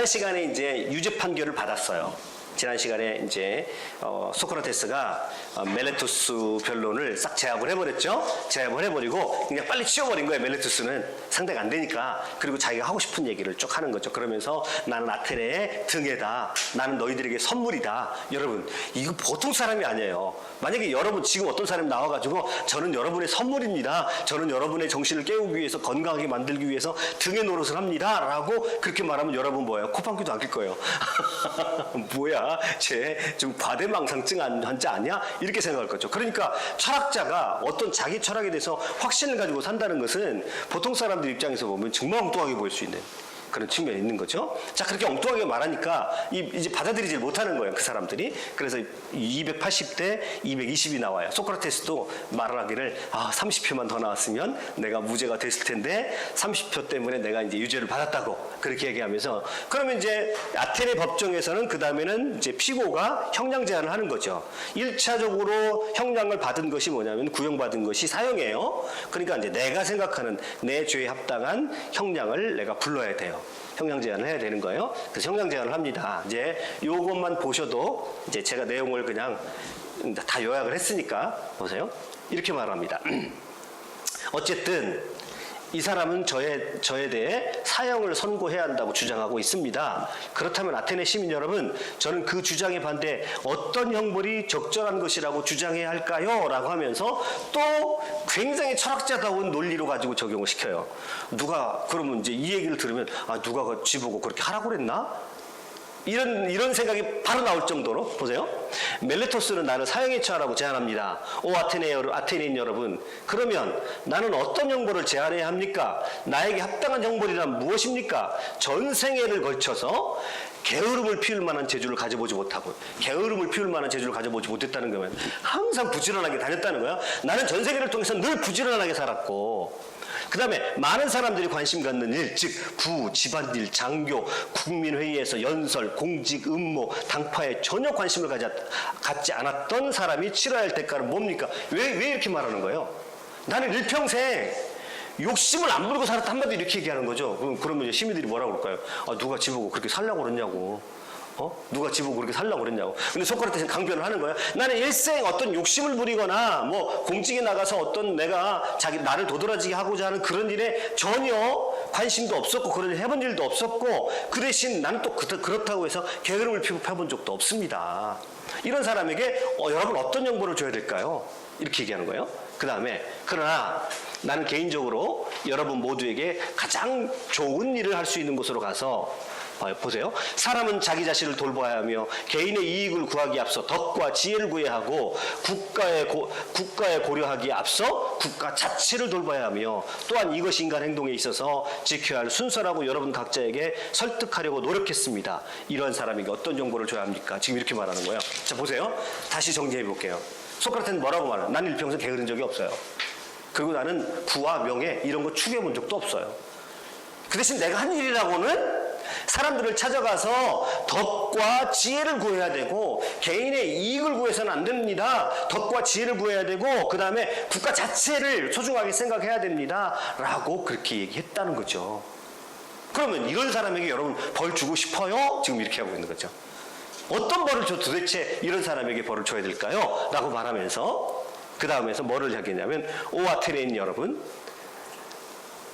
시간에 이제 유죄 판결을 받았어요. 지난 시간에 이제 소크라테스가 멜레투스 변론을 싹 제압을 해버렸죠. 제압을 해버리고 그냥 빨리 치워버린 거예요. 멜레투스는 상대가 안 되니까. 그리고 자기가 하고 싶은 얘기를 쭉 하는 거죠. 그러면서 나는 아테네의 등에다. 나는 너희들에게 선물이다. 여러분 이거 보통 사람이 아니에요. 만약에 여러분 지금 어떤 사람이 나와가지고 저는 여러분의 선물입니다. 저는 여러분의 정신을 깨우기 위해서 건강하게 만들기 위해서 등에 노릇을 합니다. 라고 그렇게 말하면 여러분 뭐예요? 코방귀도 안 낄 거예요. 뭐야? 쟤 좀 과대망상증 환자 아니야? 이렇게 생각할 거죠. 그러니까 철학자가 어떤 자기 철학에 대해서 확신을 가지고 산다는 것은 보통 사람들 입장에서 보면 정말 엉뚱하게 보일 수 있는 그런 측면이 있는 거죠. 자, 그렇게 엉뚱하게 말하니까 이제 받아들이질 못하는 거예요, 그 사람들이. 그래서 280대 220이 나와요. 소크라테스도 말을 하기를 30표만 더 나왔으면 내가 무죄가 됐을 텐데 30표 때문에 내가 이제 유죄를 받았다고 그렇게 얘기하면서 그러면 이제 아테네 법정에서는 그 다음에는 이제 피고가 형량 제한을 하는 거죠. 1차적으로 형량을 받은 것이 뭐냐면 구형받은 것이 사형이에요. 그러니까 이제 내가 생각하는 내 죄에 합당한 형량을 내가 불러야 돼요. 형량 제한을 해야 되는 거예요. 그래서 형량 제한을 합니다. 이제 요것만 보셔도 이제 제가 내용을 그냥 다 요약을 했으니까 보세요. 이렇게 말합니다. 어쨌든 이 사람은 저에 대해 사형을 선고해야 한다고 주장하고 있습니다. 그렇다면 아테네 시민 여러분, 저는 그 주장에 반대 어떤 형벌이 적절한 것이라고 주장해야 할까요? 라고 하면서 또 굉장히 철학자다운 논리로 가지고 적용을 시켜요. 그러면 이제 이 얘기를 들으면 누가 지보고 그렇게 하라고 그랬나? 이런 생각이 바로 나올 정도로 보세요. 멜레토스는 나를 사형에 처하라고 제안합니다. 오 아테네인 여러분, 그러면 나는 어떤 형벌을 제안해야 합니까? 나에게 합당한 형벌이란 무엇입니까? 전 생애를 걸쳐서 게으름을 피울 만한 재주를 가져보지 못하고 게으름을 피울 만한 재주를 가져보지 못했다는 거면 항상 부지런하게 다녔다는 거야. 나는 전 세계를 통해서 늘 부지런하게 살았고 그 다음에 많은 사람들이 관심 갖는 일, 즉 부, 집안일, 장교, 국민회의에서 연설, 공직, 음모, 당파에 전혀 관심을 갖지 않았던 사람이 치러야 할 대가는 뭡니까? 왜 이렇게 말하는 거예요? 나는 일평생 욕심을 안 부리고 살았다 한마디로 이렇게 얘기하는 거죠. 그러면 이제 시민들이 뭐라고 그럴까요? 누가 지보고 그렇게 살라고 그러냐고. 누가 지보고 그렇게 살라고 그랬냐고. 근데 소크라테스는 강변을 하는 거예요. 나는 일생 어떤 욕심을 부리거나 뭐 공직에 나가서 어떤 내가 나를 도드라지게 하고자 하는 그런 일에 전혀 관심도 없었고 그런 일 해본 일도 없었고 그 대신 나는 또 그렇다고 해서 게으름을 피고 펴본 적도 없습니다. 이런 사람에게 여러분 어떤 형벌을 줘야 될까요? 이렇게 얘기하는 거예요. 그 다음에 그러나 나는 개인적으로 여러분 모두에게 가장 좋은 일을 할 수 있는 곳으로 가서 보세요. 사람은 자기 자신을 돌봐야 하며 개인의 이익을 구하기에 앞서 덕과 지혜를 구해야 하고 국가에 고려하기에 앞서 국가 자체를 돌봐야 하며 또한 이것이 인간 행동에 있어서 지켜야 할 순서라고 여러분 각자에게 설득하려고 노력했습니다. 이런 사람에게 어떤 정보를 줘야 합니까? 지금 이렇게 말하는 거예요. 자, 보세요. 다시 정리해 볼게요. 소크라테스는 뭐라고 말해요? 난 일평생 게으른 적이 없어요. 그리고 나는 부와 명예 이런 거 추구해 본 적도 없어요. 그 대신 내가 한 일이라고는 사람들을 찾아가서 덕과 지혜를 구해야 되고 개인의 이익을 구해서는 안 됩니다. 덕과 지혜를 구해야 되고 그 다음에 국가 자체를 소중하게 생각해야 됩니다. 라고 그렇게 얘기했다는 거죠. 그러면 이런 사람에게 여러분 벌 주고 싶어요? 지금 이렇게 하고 있는 거죠. 어떤 벌을 도대체 이런 사람에게 벌을 줘야 될까요? 라고 말하면서 그 다음에서 뭐를 하겠냐면 오 아테네인 여러분,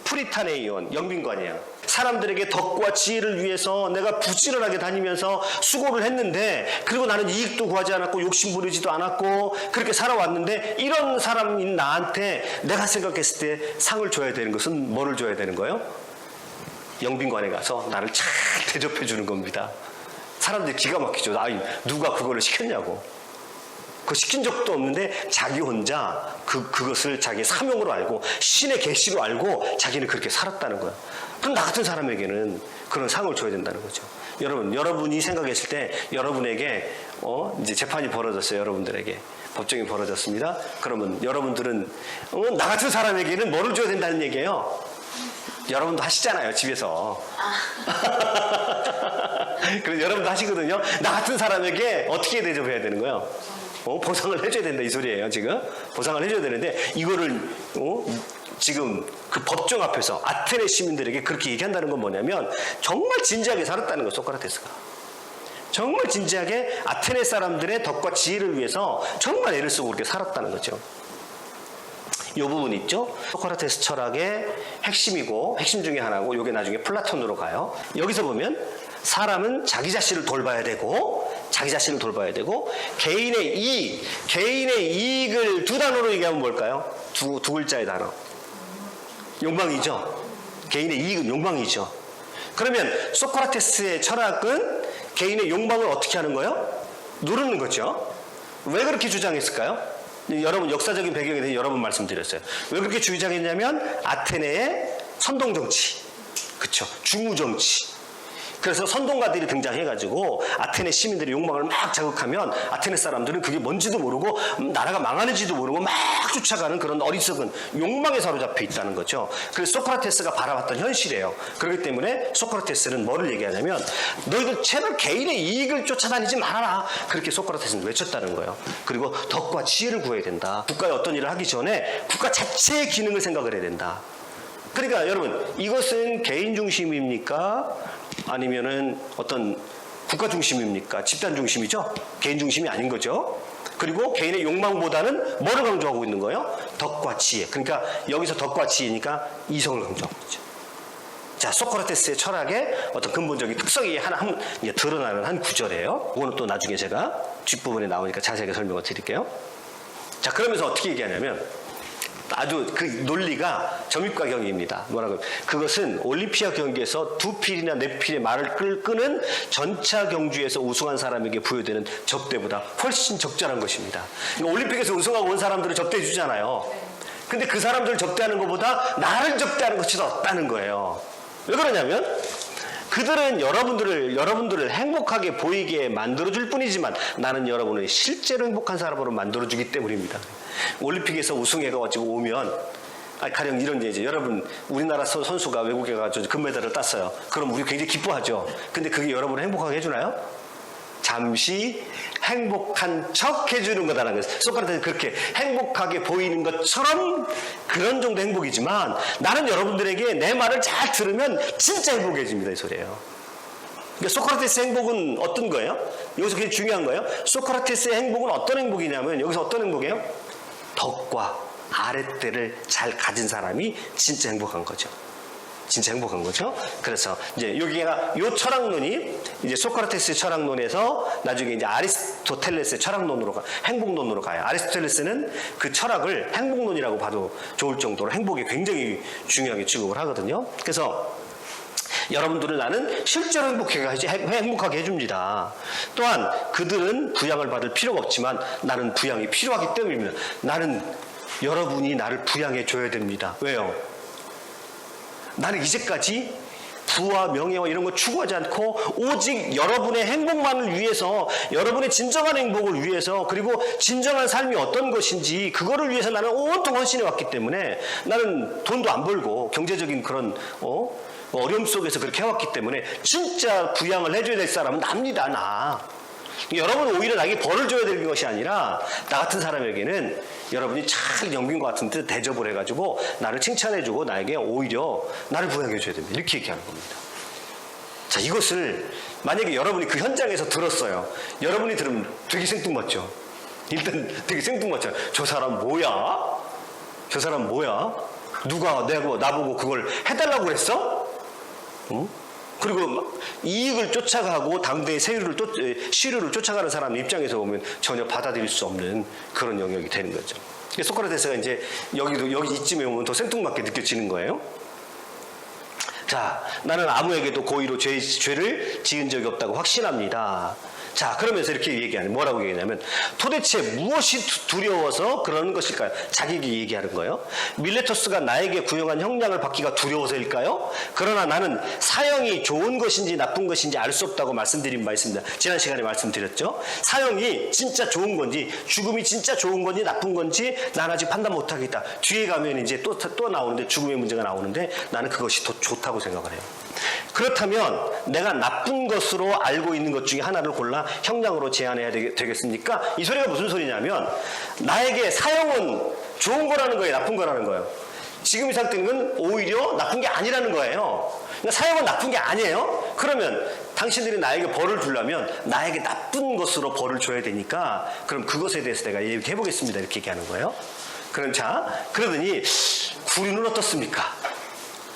프리타네이온 영빈관이에요. 사람들에게 덕과 지혜를 위해서 내가 부지런하게 다니면서 수고를 했는데 그리고 나는 이익도 구하지 않았고 욕심 부리지도 않았고 그렇게 살아왔는데 이런 사람인 나한테 내가 생각했을 때 상을 줘야 되는 것은 뭐를 줘야 되는 거예요? 영빈관에 가서 나를 잘 대접해 주는 겁니다. 사람들이 기가 막히죠. 누가 그거를 시켰냐고. 그거 시킨 적도 없는데 자기 혼자 그것을 자기의 사명으로 알고 신의 계시로 알고 자기는 그렇게 살았다는 거야. 그럼 나 같은 사람에게는 그런 상을 줘야 된다는 거죠. 여러분이 생각했을 때 여러분에게 이제 재판이 벌어졌어요. 여러분들에게 법정이 벌어졌습니다. 그러면 여러분들은 나 같은 사람에게는 뭐를 줘야 된다는 얘기예요. 여러분도 하시잖아요, 집에서. 그래서 여러분도 하시거든요. 나 같은 사람에게 어떻게 대접해야 되는 거예요? 보상을 해줘야 된다 이 소리예요. 지금 보상을 해줘야 되는데 이거를 지금 그 법정 앞에서 아테네 시민들에게 그렇게 얘기한다는 건 뭐냐면 정말 진지하게 살았다는 거예요. 소크라테스가. 정말 진지하게 아테네 사람들의 덕과 지혜를 위해서 정말 애를 쓰고 그렇게 살았다는 거죠. 이 부분 있죠? 소크라테스 철학의 핵심이고 핵심 중에 하나고 이게 나중에 플라톤으로 가요. 여기서 보면 사람은 자기 자신을 돌봐야 되고 개인의 이익을 두 단어로 얘기하면 뭘까요? 두 글자의 단어. 욕망이죠. 개인의 이익은 욕망이죠. 그러면 소크라테스의 철학은 개인의 욕망을 어떻게 하는 거예요? 누르는 거죠. 왜 그렇게 주장했을까요? 여러분 역사적인 배경에 대해서 여러 번 말씀드렸어요. 왜 그렇게 주장했냐면 아테네의 선동정치, 그쵸? 중우정치. 그래서 선동가들이 등장해가지고 아테네 시민들의 욕망을 막 자극하면 아테네 사람들은 그게 뭔지도 모르고 나라가 망하는지도 모르고 막 쫓아가는 그런 어리석은 욕망에 사로잡혀 있다는 거죠. 그래서 소크라테스가 바라봤던 현실이에요. 그렇기 때문에 소크라테스는 뭐를 얘기하냐면 너희들 제발 개인의 이익을 쫓아다니지 말아라. 그렇게 소크라테스는 외쳤다는 거예요. 그리고 덕과 지혜를 구해야 된다. 국가의 어떤 일을 하기 전에 국가 자체의 기능을 생각을 해야 된다. 그러니까 여러분 이것은 개인 중심입니까? 아니면은 어떤 국가 중심입니까? 집단 중심이죠? 개인 중심이 아닌 거죠. 그리고 개인의 욕망보다는 뭐를 강조하고 있는 거예요? 덕과 지혜. 그러니까 여기서 덕과 지혜니까 이성을 강조하고 있죠. 자, 소크라테스의 철학의 어떤 근본적인 특성이 이제 드러나는 한 구절이에요. 이거는 또 나중에 제가 뒷부분에 나오니까 자세하게 설명을 드릴게요. 자, 그러면서 어떻게 얘기하냐면 아주 그 논리가 점입과경입니다. 뭐라고? 그것은 올림피아 경기에서 2필이나 4필의 말을 끄는 전차 경주에서 우승한 사람에게 부여되는 접대보다 훨씬 적절한 것입니다. 그러니까 올림픽에서 우승하고 온 사람들을 접대해 주잖아요. 근데 그 사람들을 접대하는 것보다 나를 접대하는 것이 더 낫다는 거예요. 왜 그러냐면 그들은 여러분들을 행복하게 보이게 만들어줄 뿐이지만 나는 여러분을 실제로 행복한 사람으로 만들어주기 때문입니다. 올림픽에서 우승해가지고 오면 가령 이런 얘기죠. 여러분 우리나라 선수가 외국에 가서 금메달을 땄어요. 그럼 우리 굉장히 기뻐하죠. 근데 그게 여러분을 행복하게 해주나요? 잠시 행복한 척 해주는 거다라는 거예요. 소크라테스는 그렇게 행복하게 보이는 것처럼 그런 정도 행복이지만 나는 여러분들에게 내 말을 잘 들으면 진짜 행복해집니다. 이 소리예요. 그러니까 소크라테스의 행복은 어떤 거예요? 여기서 굉장히 중요한 거예요. 소크라테스의 행복은 어떤 행복이냐면 여기서 어떤 행복이에요? 덕과 아랫대를 잘 가진 사람이 진짜 행복한 거죠. 진짜 행복한 거죠. 그래서 이제 여기가 요 철학론이 이제 소크라테스의 철학론에서 나중에 이제 아리스토텔레스의 철학론으로 행복론으로 가요. 아리스토텔레스는 그 철학을 행복론이라고 봐도 좋을 정도로 행복이 굉장히 중요하게 취급을 하거든요. 그래서 여러분들을 나는 실제로 행복하게 해줍니다. 또한 그들은 부양을 받을 필요가 없지만 나는 부양이 필요하기 때문입니다. 나는 여러분이 나를 부양해 줘야 됩니다. 왜요? 나는 이제까지 부와 명예와 이런 거 추구하지 않고 오직 여러분의 행복만을 위해서 여러분의 진정한 행복을 위해서 그리고 진정한 삶이 어떤 것인지 그거를 위해서 나는 온통 헌신해 왔기 때문에 나는 돈도 안 벌고 경제적인 그런 어려움 속에서 그렇게 해왔기 때문에 진짜 부양을 해줘야 될 사람은 납니다. 나. 여러분은 오히려 나에게 벌을 줘야 되는 것이 아니라 나 같은 사람에게는 여러분이 잘 영빈과 같은 데 대접을 해가지고 나를 칭찬해주고 나에게 오히려 나를 부양해줘야 됩니다. 이렇게 얘기하는 겁니다. 자, 이것을 만약에 여러분이 그 현장에서 들었어요. 여러분이 들으면 되게 생뚱맞죠. 일단 되게 생뚱맞잖아요. 저 사람 뭐야? 저 사람 뭐야? 누가 나보고 그걸 해달라고 그랬어? 응? 그리고 이익을 쫓아가고 당대의 시류를 쫓아가는 사람 입장에서 보면 전혀 받아들일 수 없는 그런 영역이 되는 거죠. 소크라테스가 이제 여기 이쯤에 오면 더 생뚱맞게 느껴지는 거예요. 자, 나는 아무에게도 고의로 죄를 지은 적이 없다고 확신합니다. 자, 그러면서 이렇게 얘기하는, 뭐라고 얘기하냐면 도대체 무엇이 두려워서 그러는 것일까요? 자기에게 얘기하는 거예요. 밀레토스가 나에게 구형한 형량을 받기가 두려워서일까요? 그러나 나는 사형이 좋은 것인지 나쁜 것인지 알 수 없다고 말씀드린 바 있습니다. 지난 시간에 말씀드렸죠. 사형이 진짜 좋은 건지 죽음이 진짜 좋은 건지 나쁜 건지 난 아직 판단 못하겠다. 뒤에 가면 이제 또 나오는데 죽음의 문제가 나오는데 나는 그것이 더 좋다고 생각을 해요. 그렇다면 내가 나쁜 것으로 알고 있는 것 중에 하나를 골라 형량으로 제한해야 되겠습니까? 이 소리가 무슨 소리냐면 나에게 사형은 좋은 거라는 거예요, 나쁜 거라는 거예요. 지금 이 상태는 오히려 나쁜 게 아니라는 거예요. 그러니까 사형은 나쁜 게 아니에요. 그러면 당신들이 나에게 벌을 주려면 나에게 나쁜 것으로 벌을 줘야 되니까 그럼 그것에 대해서 내가 얘기해 보겠습니다. 이렇게 얘기하는 거예요. 그럼 자, 그러더니 구류는 어떻습니까?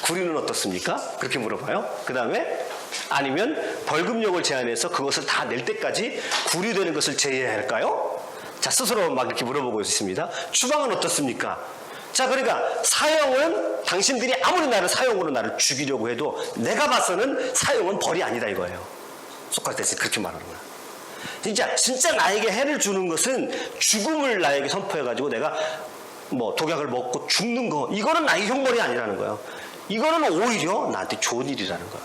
구류는 어떻습니까? 그렇게 물어봐요. 그 다음에 아니면 벌금형을 제한해서 그것을 다 낼 때까지 구류되는 것을 제외해야 할까요? 자, 스스로 막 이렇게 물어보고 있습니다. 추방은 어떻습니까? 자, 그러니까 사형은 당신들이 아무리 나를 사형으로 나를 죽이려고 해도 내가 봐서는 사형은 벌이 아니다 이거예요. 소크라테스 그렇게 말하는 거야. 진짜 나에게 해를 주는 것은 죽음을 나에게 선포해가지고 내가 뭐 독약을 먹고 죽는 거, 이거는 나에게 형벌이 아니라는 거예요. 이거는 오히려 나한테 좋은 일이라는 거야.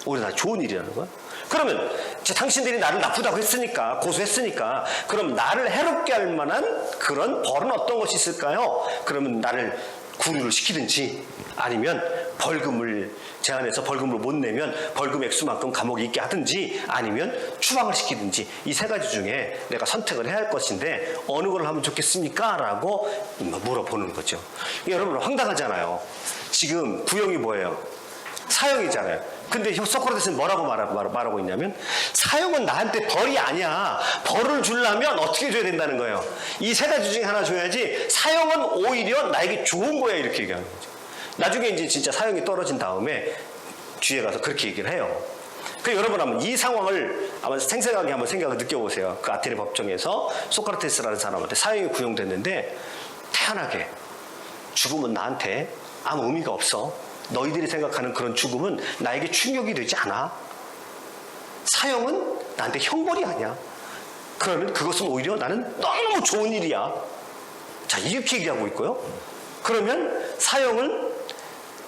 오히려 나 좋은 일이라는 거야. 그러면 당신들이 나를 나쁘다고 했으니까, 고소했으니까, 그럼 나를 해롭게 할 만한 그런 벌은 어떤 것이 있을까요? 그러면 나를 구류를 시키든지, 아니면 벌금을 제한해서 벌금을 못 내면 벌금 액수만큼 감옥에 있게 하든지, 아니면 추방을 시키든지, 이 세 가지 중에 내가 선택을 해야 할 것인데 어느 걸 하면 좋겠습니까? 라고 물어보는 거죠. 여러분 황당하잖아요. 지금 구형이 뭐예요? 사형이잖아요. 근데 소크라테스는 뭐라고 말하고 있냐면 사형은 나한테 벌이 아니야. 벌을 주려면 어떻게 줘야 된다는 거예요. 이 세 가지 중에 하나 줘야지 사형은 오히려 나에게 좋은 거야 이렇게 얘기하는 거죠. 나중에 이제 진짜 사형이 떨어진 다음에 뒤에 가서 그렇게 얘기를 해요. 그래서 여러분 한번 이 상황을 아마 생생하게 한번 생각을 느껴보세요. 그 아테네 법정에서 소크라테스라는 사람한테 사형이 구형됐는데 태연하게 죽음은 나한테 아무 의미가 없어. 너희들이 생각하는 그런 죽음은 나에게 충격이 되지 않아. 사형은 나한테 형벌이 아니야. 그러면 그것은 오히려 나는 너무 좋은 일이야. 자, 이렇게 얘기하고 있고요. 그러면 사형은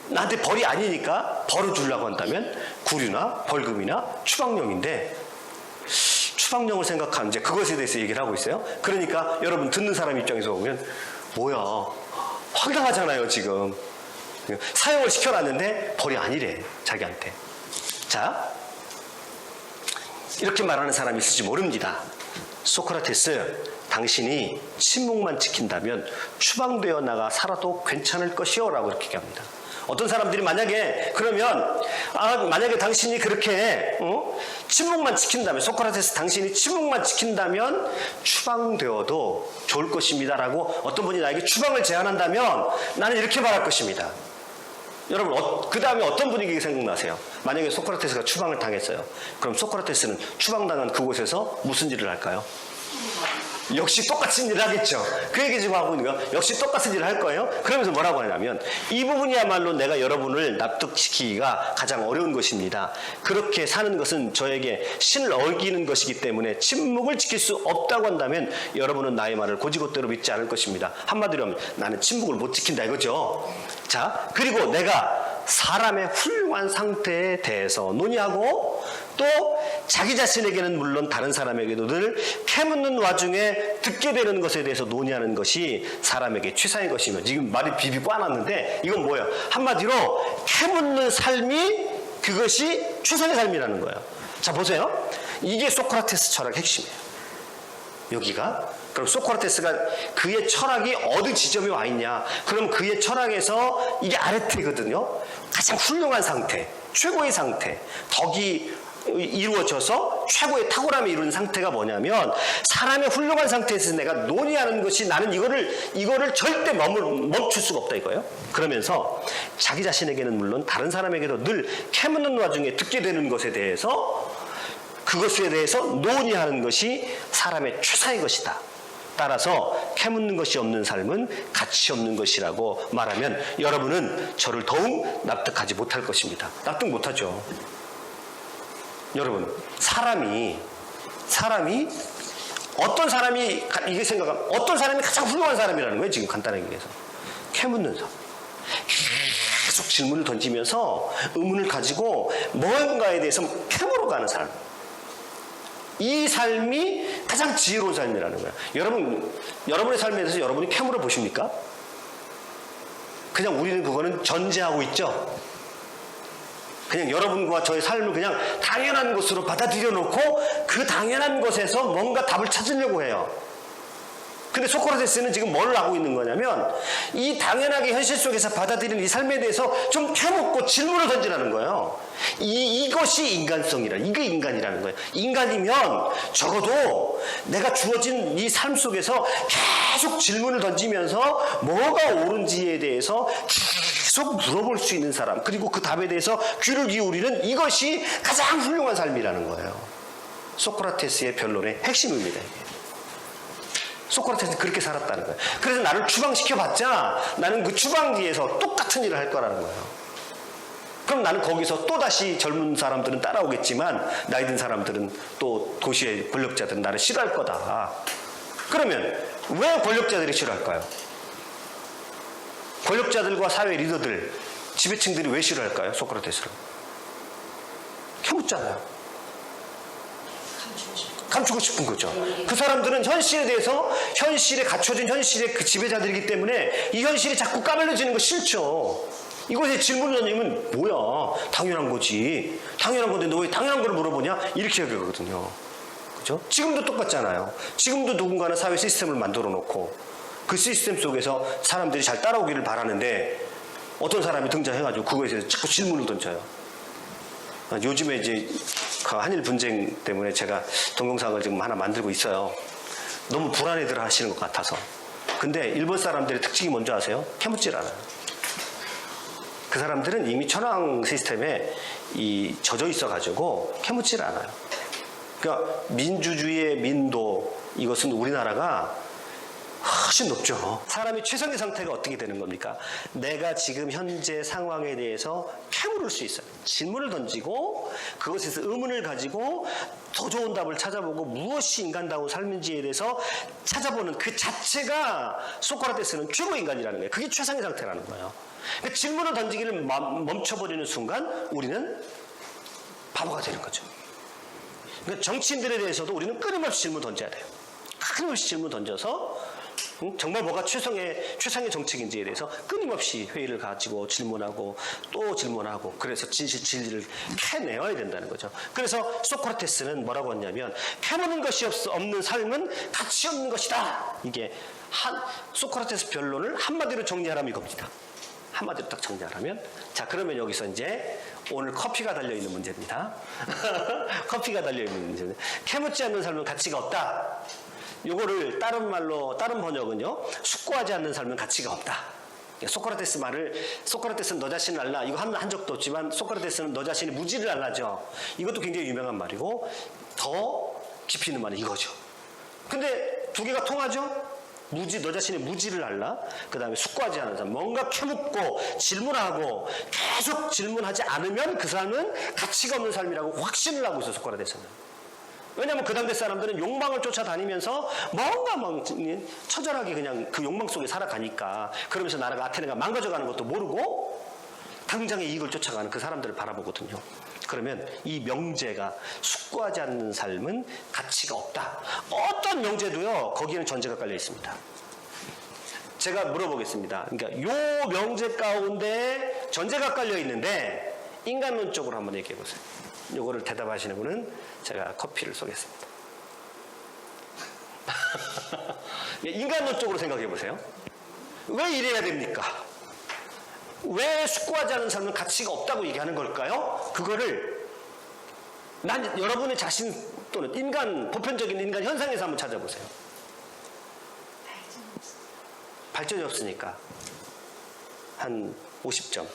나한테 벌이 아니니까 벌을 주려고 한다면 구류나 벌금이나 추방령인데 추방령을 생각하는 이제 그것에 대해서 얘기를 하고 있어요. 그러니까 여러분 듣는 사람 입장에서 보면 뭐야 황당하잖아요 지금. 사형을 시켜놨는데 벌이 아니래 자기한테. 자, 이렇게 말하는 사람이 있을지 모릅니다. 소크라테스, 당신이 침묵만 지킨다면 추방되어 나가 살아도 괜찮을 것이요 라고 이렇게 얘기합니다. 어떤 사람들이 만약에 그러면 만약에 당신이 그렇게 침묵만 지킨다면, 소크라테스 당신이 침묵만 지킨다면 추방되어도 좋을 것입니다 라고 어떤 분이 나에게 추방을 제안한다면 나는 이렇게 말할 것입니다. 여러분 그 다음에 어떤 분위기 생각나세요? 만약에 소크라테스가 추방을 당했어요. 그럼 소크라테스는 추방당한 그곳에서 무슨 일을 할까요? 역시 똑같은 일을 하겠죠. 그 얘기 지금 하고 있는 거 역시 똑같은 일을 할 거예요. 그러면서 뭐라고 하냐면 이 부분이야말로 내가 여러분을 납득시키기가 가장 어려운 것입니다. 그렇게 사는 것은 저에게 신을 어기는 것이기 때문에 침묵을 지킬 수 없다고 한다면 여러분은 나의 말을 고지고대로 믿지 않을 것입니다. 한마디로 하면 나는 침묵을 못 지킨다 이거죠. 자, 그리고 내가 사람의 훌륭한 상태에 대해서 논의하고 또 자기 자신에게는 물론 다른 사람에게도 늘 캐묻는 와중에 듣게 되는 것에 대해서 논의하는 것이 사람에게 최상의 것이며, 지금 말이 비비 꽈놨는데 이건 뭐예요? 한마디로 캐묻는 삶이 그것이 최상의 삶이라는 거예요. 자, 보세요. 이게 소크라테스 철학의 핵심이에요. 여기가. 그럼 소크라테스가 그의 철학이 어느 지점에 와 있냐? 그럼 그의 철학에서 이게 아레테거든요. 가장 훌륭한 상태, 최고의 상태, 덕이 이루어져서 최고의 탁월함이 이루는 상태가 뭐냐면 사람의 훌륭한 상태에서 내가 논의하는 것이 나는 이거를 절대 멈출 수가 없다 이거예요. 그러면서 자기 자신에게는 물론 다른 사람에게도 늘 캐묻는 와중에 듣게 되는 것에 대해서 그것에 대해서 논의하는 것이 사람의 최상의 것이다. 따라서 캐묻는 것이 없는 삶은 가치 없는 것이라고 말하면 여러분은 저를 더욱 납득하지 못할 것입니다. 납득 못하죠. 여러분, 사람이 어떤 사람이 이게 생각하면 어떤 사람이 가장 훌륭한 사람이라는 거예요. 지금 간단하게 얘기해서 캐묻는 사람. 계속 질문을 던지면서 의문을 가지고 뭔가에 대해서 캐물어가는 사람. 이 삶이 가장 지혜로운 삶이라는 거예요. 여러분의 삶에 대해서 여러분이 캐물어 보십니까? 그냥 우리는 그거는 전제하고 있죠. 그냥 여러분과 저의 삶을 그냥 당연한 것으로 받아들여 놓고 그 당연한 것에서 뭔가 답을 찾으려고 해요. 근데 소크라테스는 지금 뭘 하고 있는 거냐면 이 당연하게 현실 속에서 받아들이는 이 삶에 대해서 좀 캐묻고 질문을 던지라는 거예요. 이것이 인간성이라, 이게 인간이라는 거예요. 인간이면 적어도 내가 주어진 이 삶 속에서 계속 질문을 던지면서 뭐가 옳은지에 대해서 계속 물어볼 수 있는 사람, 그리고 그 답에 대해서 귀를 기울이는 이것이 가장 훌륭한 삶이라는 거예요. 소크라테스의 변론의 핵심입니다. 이게. 소크라테스는 그렇게 살았다는 거예요. 그래서 나를 추방시켜봤자 나는 그 추방지에서 똑같은 일을 할 거라는 거예요. 그럼 나는 거기서 또다시 젊은 사람들은 따라오겠지만 나이 든 사람들은 또 도시의 권력자들은 나를 싫어할 거다. 그러면 왜 권력자들이 싫어할까요? 권력자들과 사회 리더들, 지배층들이 왜 싫어할까요? 소크라테스를. 캐묻잖아요. 감추고 싶은 거죠. 그 사람들은 현실에 대해서, 현실에 갖춰진 현실의 그 지배자들이기 때문에 이 현실이 자꾸 까발려지는 거 싫죠. 이것에 질문을 던지면 뭐야, 당연한 거지, 당연한 건데 너 왜 당연한 걸 물어보냐, 이렇게 얘기하거든요. 그죠? 지금도 똑같잖아요. 지금도 누군가는 사회 시스템을 만들어 놓고 그 시스템 속에서 사람들이 잘 따라오기를 바라는데 어떤 사람이 등장해가지고 그거에 대해서 자꾸 질문을 던져요. 요즘에 이제 그 한일 분쟁 때문에 제가 동영상을 지금 하나 만들고 있어요. 너무 불안해들 하시는 것 같아서. 근데 일본 사람들의 특징이 뭔지 아세요? 캐묻질 않아요. 그 사람들은 이미 천황 시스템에 젖어 있어가지고 캐묻질 않아요. 그러니까 민주주의의 민도, 이것은 우리나라가 훨씬 높죠. 사람이 최상의 상태가 어떻게 되는 겁니까? 내가 지금 현재 상황에 대해서 캐물을 수 있어요. 질문을 던지고 그것에서 의문을 가지고 더 좋은 답을 찾아보고 무엇이 인간다운 삶인지에 대해서 찾아보는 그 자체가 소크라테스는 최고 인간이라는 거예요. 그게 최상의 상태라는 거예요. 그러니까 질문을 던지기를 멈춰버리는 순간 우리는 바보가 되는 거죠. 그러니까 정치인들에 대해서도 우리는 끊임없이 질문 던져야 돼요. 끊임없이 질문 던져서 정말 뭐가 최상의 정책인지에 대해서 끊임없이 회의를 가지고 질문하고 또 질문하고, 그래서 진실을 캐내어야 된다는 거죠. 그래서 소크라테스는 뭐라고 했냐면 캐묻는 것이 없는 삶은 가치 없는 것이다. 이게 소크라테스 변론을 한마디로 정리하라면 이겁니다. 한마디로 딱 정리하라면, 자, 그러면 여기서 이제 오늘 커피가 달려있는 문제입니다. 커피가 달려있는 문제입니다. 캐묻지 않는 삶은 가치가 없다. 요거를 다른 번역은요, 숙고하지 않는 삶은 가치가 없다. 소크라테스 말을, 소크라테스는 너 자신을 알라, 이거 한 적도 없지만 소크라테스는 너 자신이 무지를 알라죠. 이것도 굉장히 유명한 말이고, 더 깊이 있는 말은 이거죠. 근데 두 개가 통하죠? 너 자신의 무지를 알라, 그 다음에 숙고하지 않는 삶, 뭔가 캐묻고 질문하고 계속 질문하지 않으면 그 삶은 가치가 없는 삶이라고 확신을 하고 있어요, 소크라테스는. 왜냐하면 그 당대 사람들은 욕망을 쫓아다니면서 뭔가 처절하게 그냥 그 욕망 속에 살아가니까, 그러면서 나라가 아테네가 망가져가는 것도 모르고 당장의 이익을 쫓아가는 그 사람들을 바라보거든요. 그러면 이 명제가 숙고하지 않는 삶은 가치가 없다. 어떤 명제도요, 거기에는 전제가 깔려 있습니다. 제가 물어보겠습니다. 그러니까 요 명제 가운데 전제가 깔려 있는데 인간론적으로 한번 얘기해 보세요. 요거를 대답하시는 분은 제가 커피를 쏘겠습니다. 인간론적으로 생각해 보세요. 왜 이래야 됩니까? 왜 숙고하지 않은 삶은 가치가 없다고 얘기하는 걸까요? 그거를 여러분의 자신 또는 보편적인 인간 현상에서 한번 찾아보세요. 발전이 없으니까 한 50점.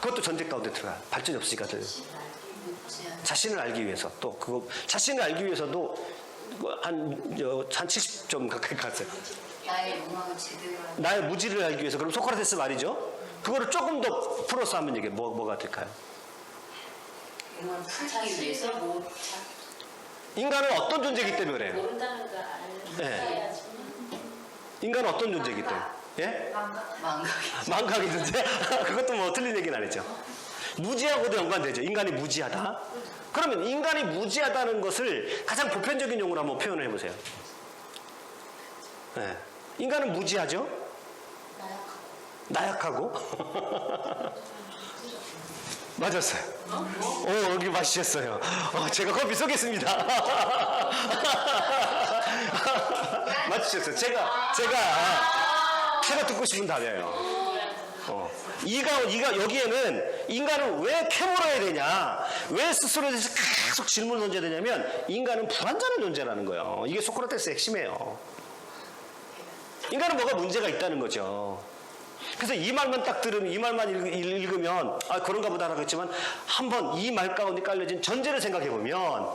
그것도 전제 가운데 들어가요. 발전이 없으니까. 자신을 알기 위해서, 또 그거 자신을 알기 위해서도 한 70점 가까이 갔어요. 나의 욕망을 제대로 하는, 나의 무지를 알기 위해서. 그럼 소크라테스 말이죠. 그거를 조금 더 풀어서 하면 이게 뭐가 될까요? 이건 풀기 위해서 인간은 어떤 존재이기 때문에 그래요? 모른다는 거 알아야지. 인간은 어떤 존재이기 때문에? 예? 망각이 존재? 그것도 뭐 틀린 얘기는 아니죠. 무지하고도 연관되죠. 인간이 무지하다. 그러면 인간이 무지하다는 것을 가장 보편적인 용어로 한번 표현을 해보세요. 네. 인간은 무지하죠? 나약하고? 맞았어요. 여기 마시셨어요. 제가 커피 쏘겠습니다. 맞추셨어요. 제가 듣고 싶은 답이에요. 여기에는 인간을 왜 캐물어야 되냐, 왜 스스로에 대해서 계속 질문을 던져야 되냐면, 인간은 불완전한 존재라는 거예요. 이게 소크라테스의 핵심이에요. 인간은 뭐가 문제가 있다는 거죠. 그래서 이 말만 딱 들으면, 이 말만 읽으면 그런가 보다 하겠지만, 한번 이 말 가운데 깔려진 전제를 생각해 보면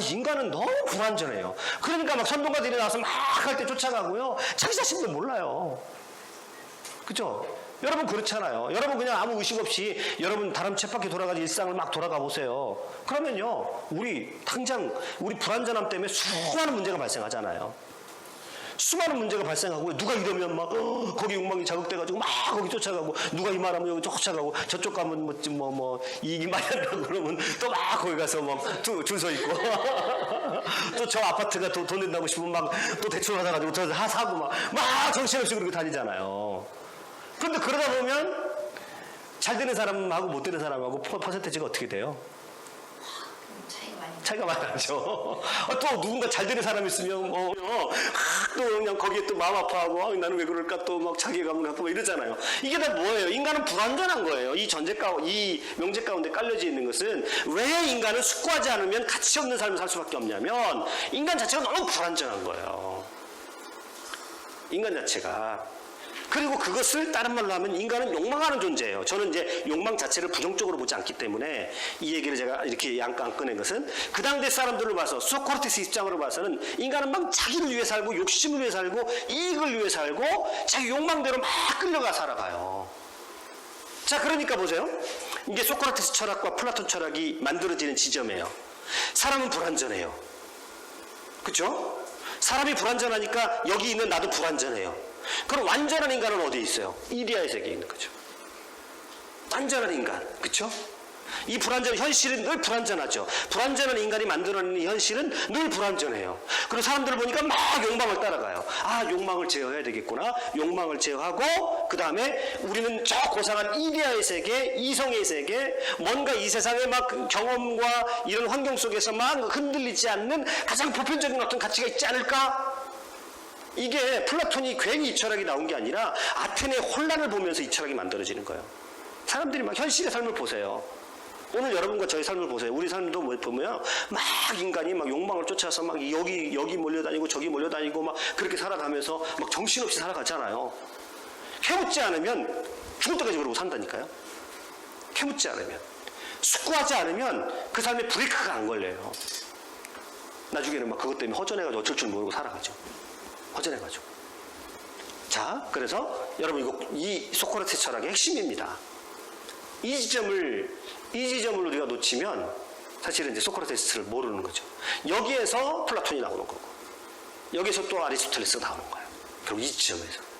인간은 너무 불완전해요. 그러니까 막 선동가들이 나와서 막 할 때 쫓아가고요, 자기 자신도 몰라요. 그죠? 여러분 그렇잖아요. 여러분 그냥 아무 의식 없이 여러분 다른 쳇바퀴 돌아가지 일상을 막 돌아가 보세요. 그러면요, 우리 불완전함 때문에 수많은 문제가 발생하잖아요. 수많은 문제가 발생하고, 누가 이러면 막 거기 욕망이 자극돼가지고 막 거기 쫓아가고, 누가 이 말하면 여기 쫓아가고, 저쪽 가면 이익이 많이 한다고 그러면 또 막 거기 가서 막 줄 서 있고 또 저 아파트가 돈 낸다고 싶으면 막 또 대출 받아가지고 저 사고 막 정신없이 그러고 다니잖아요. 그런데 그러다 보면 잘 되는 사람하고 못 되는 사람하고 퍼센테이지가 어떻게 돼요? 차이가 많이 나죠. 또 누군가 잘 되는 사람이 있으면 또 그냥 거기에 또 마음 아파하고, 나는 왜 그럴까, 또 막 자괴감을 갖고 이러잖아요. 이게 다 뭐예요? 인간은 불완전한 거예요. 이 명제 가운데 깔려져 있는 것은, 왜 인간은 숙고하지 않으면 가치 없는 삶을 살 수밖에 없냐면, 인간 자체가 너무 불완전한 거예요. 인간 자체가. 그리고 그것을 다른 말로 하면 인간은 욕망하는 존재예요. 저는 이제 욕망 자체를 부정적으로 보지 않기 때문에 이 얘기를 제가 이렇게 잠깐 꺼낸 것은, 그 당대 사람들을 봐서, 소크라테스 입장으로 봐서는 인간은 막 자기를 위해 살고, 욕심을 위해 살고, 이익을 위해 살고, 자기 욕망대로 막 끌려가 살아가요. 자, 그러니까 보세요. 이게 소크라테스 철학과 플라톤 철학이 만들어지는 지점이에요. 사람은 불완전해요. 그렇죠? 사람이 불완전하니까 여기 있는 나도 불완전해요. 그럼 완전한 인간은 어디에 있어요? 이데아의 세계에 있는 거죠. 완전한 인간, 그렇죠? 이 불완전 현실은 늘 불완전하죠. 불완전한 인간이 만들어내는 현실은 늘 불완전해요. 그리고 사람들을 보니까 막 욕망을 따라가요. 욕망을 제어해야 되겠구나. 욕망을 제어하고, 그 다음에 우리는 저 고상한 이데아의 세계, 이성의 세계, 뭔가 이 세상의 막 경험과 이런 환경 속에서 막 흔들리지 않는 가장 보편적인 어떤 가치가 있지 않을까? 이게 플라톤이 괜히 이 철학이 나온 게 아니라 아테네의 혼란을 보면서 이 철학이 만들어지는 거예요. 사람들이 막 현실의 삶을 보세요. 오늘 여러분과 저의 삶을 보세요. 우리 삶도 보면 막 인간이 막 욕망을 쫓아서 막 여기 몰려다니고 저기 몰려다니고 막 그렇게 살아가면서 막 정신없이 살아가잖아요. 캐묻지 않으면 죽을 때까지 그러고 산다니까요. 캐묻지 않으면, 숙고하지 않으면 그 삶에 브레이크가 안 걸려요. 나중에는 막 그것 때문에 허전해가지고 어쩔 줄 모르고 살아가죠. 허전해가지고. 자, 그래서 여러분 이 소크라테스 철학의 핵심입니다. 이 지점을 우리가 놓치면 사실은 이제 소크라테스를 모르는 거죠. 여기에서 플라톤이 나오는 거고, 여기서 또 아리스토텔레스가 나오는 거예요. 결국 이 지점에서.